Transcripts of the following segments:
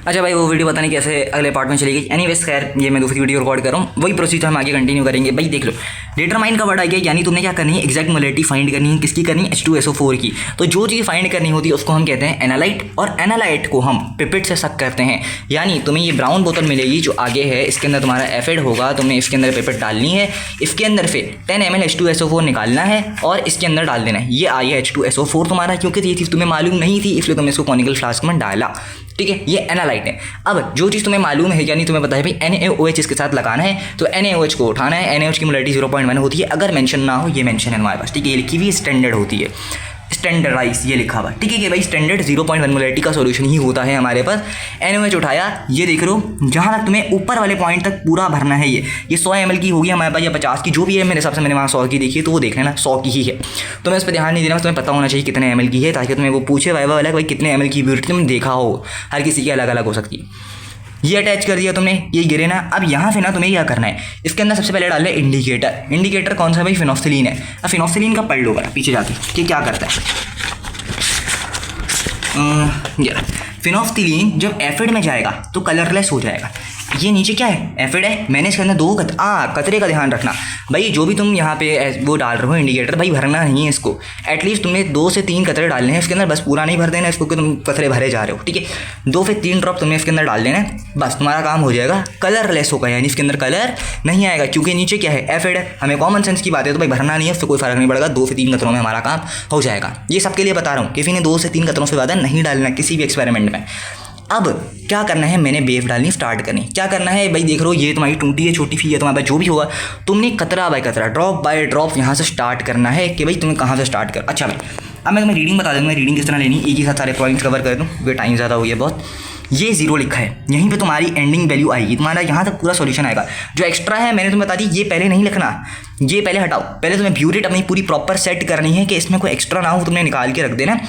अच्छा भाई, वो वीडियो पता नहीं कैसे अगले पार्ट में चली गई। एनीवेज खैर, ये मैं दूसरी वीडियो रिकॉर्ड कर रहा हूँ, वही प्रोसीजर हम आगे कंटिन्यू करेंगे। भाई देख लो, डिटरमाइन का वर्ड आ गया, यानी तुमने क्या करनी है, एग्जैक्ट मोलैरिटी फाइंड करनी है। किसकी करनी है? H2SO4 की। तो जो चीज़ फाइंड करनी होती है उसको हम कहते हैं एनालाइट, और एनालाइट को हम पिपेट से सक करते हैं। यानी तुम्हें ये ब्राउन बोतल मिलेगी जो आगे है, इसके अंदर तुम्हारा एफिड होगा, तुमने इसके अंदर पिपेट डालनी है, इसके अंदर से 10 ml H2SO4 निकालना है और इसके अंदर डाल देना है। ये आई है H2SO4 तुम्हारा, क्योंकि ये चीज़ तुम्हें मालूम नहीं थी इसलिए तुमने इसको कॉनिकल फ्लास्क में डाला। ठीक है, ये एनालाइट है। अब जो चीज़ तुम्हें मालूम है, यानी तुम्हें पता है भाई NaOH इसके साथ लगाना है, तो NaOH को उठाना है। NaOH की मोलैरिटी 0.1 होती है, अगर मेंशन ना हो, ये मेंशन है हमारे पास। ठीक है, ये लिखी हुई स्टैंडर्ड होती है, स्टैंडर्डाइज ये लिखा हुआ। ठीक है कि भाई स्टैंडर्ड 0.1 मोलैरिटी का सॉल्यूशन ही होता है हमारे पास। NaOH उठाया, ये देख लो, जहाँ तक तुम्हें ऊपर वाले पॉइंट तक पूरा भरना है। ये 100 ml की होगी हमारे पास, या 50 की, जो भी है। मेरे हिसाब से मैंने वहाँ 100 की देखी है, तो वो देख लेना 100 की ही है। तुम्हें इस पर ध्यान नहीं देना, तुम्हें पता होना चाहिए कितने ml की है, ताकि तुम्हें वो पूछे वाइवा वाला भाई कितने ml की प्योरिटी तुमने देखा हो। हर किसी की अलग अलग हो सकती है। ये अटैच कर दिया तुमने, ये गिरे ना। अब यहाँ से ना तुम्हें क्या करना है, इसके अंदर सबसे पहले डालना है इंडिकेटर। इंडिकेटर कौन सा भाई? फिनोक्सिलीन है। अब फिनोक्सिलीन का पढ़ लो बड़ा पीछे जाके कि क्या करता है। फिनोक्सिलीन जब एफिड में जाएगा तो कलरलेस हो जाएगा। ये नीचे क्या है? एफिड है। मैंने इसके अंदर दो कतरे का ध्यान रखना भाई। जो भी तुम यहाँ पे वो डाल रहे हो इंडिकेटर, भाई भरना नहीं है इसको। एटलीस्ट तुमने 2 से 3 कतरे डालने हैं इसके अंदर, बस पूरा नहीं भर देना इसको कि तुम कतरे भरे जा रहे हो। ठीक है, 2 से 3 ड्रॉप तुमने इसके अंदर डाल देना है, बस तुम्हारा काम हो जाएगा। कलरलेस होगा, यानी इसके अंदर कलर नहीं आएगा, क्योंकि नीचे क्या है? एफिड है। हमें कॉमन सेंस की बात है, तो भाई भरना नहीं है, उससे कोई फर्क नहीं पड़ेगा। 2 से 3 कतरों में हमारा काम हो जाएगा। ये सबके लिए बता रहा हूँ, किसी ने 2 से 3 कतरों से ज़्यादा नहीं डालना किसी भी एक्सपेरिमेंट में। अब क्या करना है, मैंने बेव डालनी स्टार्ट करनी। क्या करना है भाई, देख रहे हो ये तुम्हारी टूटी है, छोटी फी है, तुम्हारे पास जो भी होगा, तुमने कतरा बाय कतरा, ड्रॉप बाय ड्रॉप यहाँ से स्टार्ट करना है कि भाई तुम्हें कहाँ से स्टार्ट कर। अच्छा भाई, अब मैं तुम्हें रीडिंग बता दूँगा, रीडिंग किस तरह लेनी, एक ही साथ सारे पॉइंट्स कवर कर दूँ, वे टाइम ज़्यादा हो गया बहुत। ये 0 लिखा है, यहीं पे तुम्हारी एंडिंग वैल्यू आएगी, तुम्हारा यहाँ तक पूरा सॉल्यूशन आएगा। जो एक्स्ट्रा है मैंने तुम्हें बता दी, ये पहले नहीं लिखना, ये पहले हटाओ। पहले तुम्हें ब्यूरेट अपनी पूरी प्रॉपर सेट करनी है कि इसमें कोई एक्स्ट्रा ना हो, तुमने निकाल के रख देना।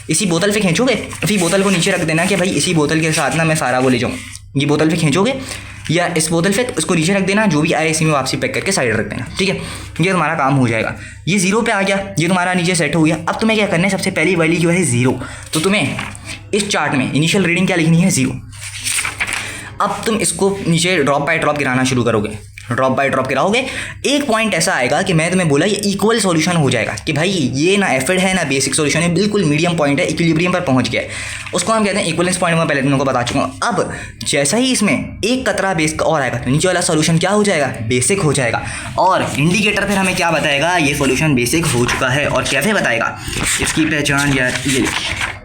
इसी बोतल पे खींचोगे, इसी बोतल को नीचे रख देना कि भाई इसी बोतल के साथ ना मैं सारा वो ले जाऊँ। ये बोतल पे खींचोगे या इस बोतल पे, उसको नीचे रख देना, जो भी आए इसी में वापसी पैक करके साइड रख देना। ठीक है, ये तुम्हारा काम हो जाएगा। ये 0 पे आ गया, ये तुम्हारा नीचे सेट हो गया। अब तुम्हें क्या करना है, सबसे पहली वैल्यू जो है 0, तो तुम्हें इस चार्ट में इनिशियल रीडिंग क्या लिखनी है? 0। अब तुम इसको नीचे ड्रॉप बाय ड्रॉप गिराना शुरू करोगे, ड्रॉप बाय ड्रॉप गिराओगे। एक पॉइंट ऐसा आएगा कि मैं तुम्हें बोला ये इक्वल सॉल्यूशन हो जाएगा, कि भाई ये ना एफिड है ना बेसिक सॉल्यूशन है, बिल्कुल मीडियम पॉइंट है, इक्विलिब्रियम पर पहुंच गया है। उसको हम कहते हैं इक्वलेंस पॉइंट। मैं पहले तुमको बता चुका हूँ। अब जैसा ही इसमें एक कतरा बेस का और आएगा, तो नीचे वाला सॉल्यूशन क्या हो जाएगा? बेसिक हो जाएगा। और इंडिकेटर फिर हमें क्या बताएगा? ये सॉल्यूशन बेसिक हो चुका है। और कैसे बताएगा? इसकी पहचान यार ये लिखिए,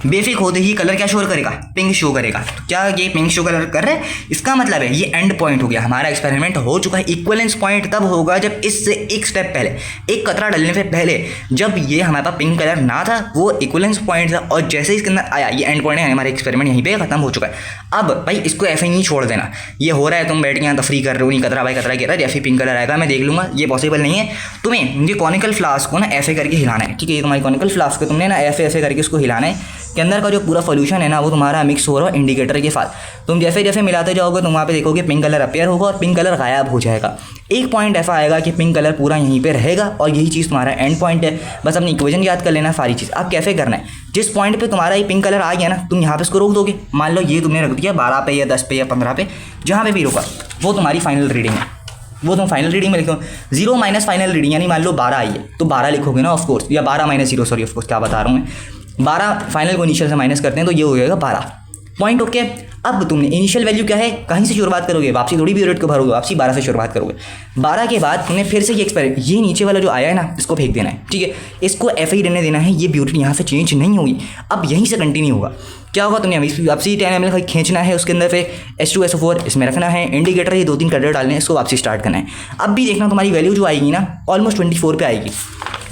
बेसिक होते ही कलर क्या शो करेगा? पिंक शो करेगा। तो क्या ये पिंक शो कलर कर रहा है? इसका मतलब है ये एंड पॉइंट हो गया, हमारा एक्सपेरिमेंट हो चुका है। इक्वलेंस पॉइंट तब होगा जब इससे एक स्टेप पहले, एक कतरा डालने से पहले, जब ये हमारे पास पिंक कलर ना था, वो इक्वलेंस पॉइंट था। और जैसे ही इसके अंदर आया, ये एंड पॉइंट है, हमारा एक्सपेरिमेंट यहीं पे खत्म हो चुका है। अब भाई इसको ऐसे ही नहीं छोड़ देना। ये हो रहा है, तुम बैठ के यहाँ तफरी कर रहे हो, नहीं कतरा बाई कतरा गिर रहा है, जैसे पिंक कलर आएगा मैं देख लूँगा, ये पॉसिबल नहीं है। तुम्हें ये कॉनिकल फ्लास्क को ना ऐसे करके हिलाना है। ठीक है, ये तुम्हारी कॉनिकल फ्लास्क को तुमने ना ऐसे ऐसे करके इसको हिलाना है, के अंदर का जो पूरा सॉल्यूशन है ना वो तुम्हारा मिक्स हो रहा है इंडिकेटर के साथ। तुम जैसे जैसे मिलाते जाओगे तुम वहाँ पे देखोगे पिंक कलर अपीयर होगा और पिंक कलर गायब हो जाएगा। एक पॉइंट ऐसा आएगा कि पिंक कलर पूरा यहीं पे रहेगा, और यही चीज़ तुम्हारा एंड पॉइंट है। बस अपनी इक्वेशन याद कर लेना सारी चीज़। अब कैसे करना है, जिस पॉइंट पे तुम्हारा ये पिंक कलर आ गया ना, तुम यहाँ पे इसको रोक दोगे। मान लो ये तुमने रख दिया 12 पे या 10 पे या 15 पे, जहाँ पे भी रोका वो तुम्हारी फाइनल रीडिंग है। वो तुम फाइनल रीडिंग में लिखो 0 माइनस फाइनल रीडिंग, यानी मान लो 12 आई है तो 12 लिखोगे ना ऑफकोर्स, या 12 माइनस 0, सॉरी ऑफकोर्स क्या बता रहा हूँ मैं, 12 फाइनल को इनिशियल से माइनस करते हैं तो ये हो जाएगा 12 पॉइंट। ओके, अब तुमने इनिशियल वैल्यू क्या है, कहीं से शुरुआत करोगे, वापसी थोड़ी भी रेट को भरोगे, वापसी 12 से शुरुआत करोगे। 12 के बाद तुमने फिर से ये एक्सपेरिमेंट, ये नीचे वाला जो आया है ना इसको फेंक देना है। ठीक है, इसको ऐसे ही रहने देना है, ये ब्यूटी यहाँ से चेंज नहीं होगी, अब यहीं से कंटिन्यू होगा। क्या होगा, तुमने वापसी 10 ml खींचना है, उसके अंदर फिर H2SO4 इसमें रखना है, इंडिकेटर ये 2-3 कलर डालने हैं, इसको वापसी स्टार्ट करना है। अब भी देखना तुम्हारी वैल्यू जो आएगी ना ऑलमोस्ट 24 पे आएगी।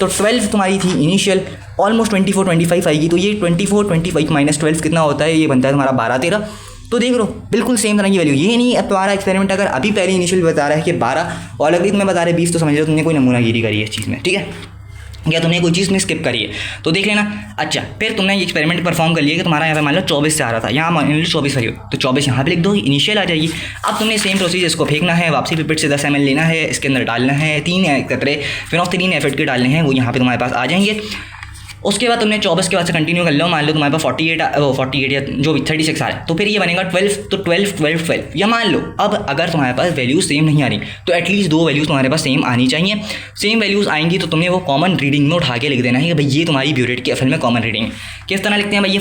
तो 12 तुम्हारी थी इनिशियल, ऑलमोस्ट 24-25 आएगी। तो ये 24-25 माइनस 12 कितना होता है, ये बनता है तुम्हारा 12-13। तो देख लो बिल्कुल सेम तरह की वैल्यू। ये नहीं अब तुम्हारा एक्सपेरिमेंट अगर अभी पहले इनिशियल बता रहा है कि 12 और अगली तुम्हें बता रहे 20, तो समझ लो तुमने कोई नमूनागिरी करी है इस चीज़ में। ठीक है, या तुमने कोई चीज़ में स्किप करी है तो देख लेना। अच्छा, फिर तुमने ये एक्सपेरिमेंट परफॉर्म कर लिया कि तुम्हारा यहाँ पे मान लो 24 से आ रहा था, यहाँ मान लो 24 आई हो तो 24 यहाँ पे लिख दो, इनिशियल आ जाएगी। अब तुमने सेम प्रोसीजर इसको फेंकना है, वापसी पिपेट से 10 ml लेना है, इसके अंदर डालना है, 3 कतरे फिनोक्सिलीन एफिड के डालने हैं, वो यहाँ पे तुम्हारे पास आ जाएंगे। उसके बाद तुमने 24 के बाद से कंटिन्यू कर लो, मान लो तुम्हारे पास 48 या जो भी 36 आ रहा है, तो फिर ये बनेगा 12, तो 12 12 12, या मान लो अब अगर तुम्हारे पास वैल्यूज सेम नहीं आ रही तो एटलीस्ट 2 वैल्यूज़ तुम्हारे पास सेम आनी चाहिए। सेम वैल्यूज़ आएंगी तो तुम्हें वो कॉमन रीडिंग में उठा के लिख देना है कि भाई ये तुम्हारी ब्यूरेट की असल में कॉमन रीडिंग। किस तरह लिखते हैं भाई ये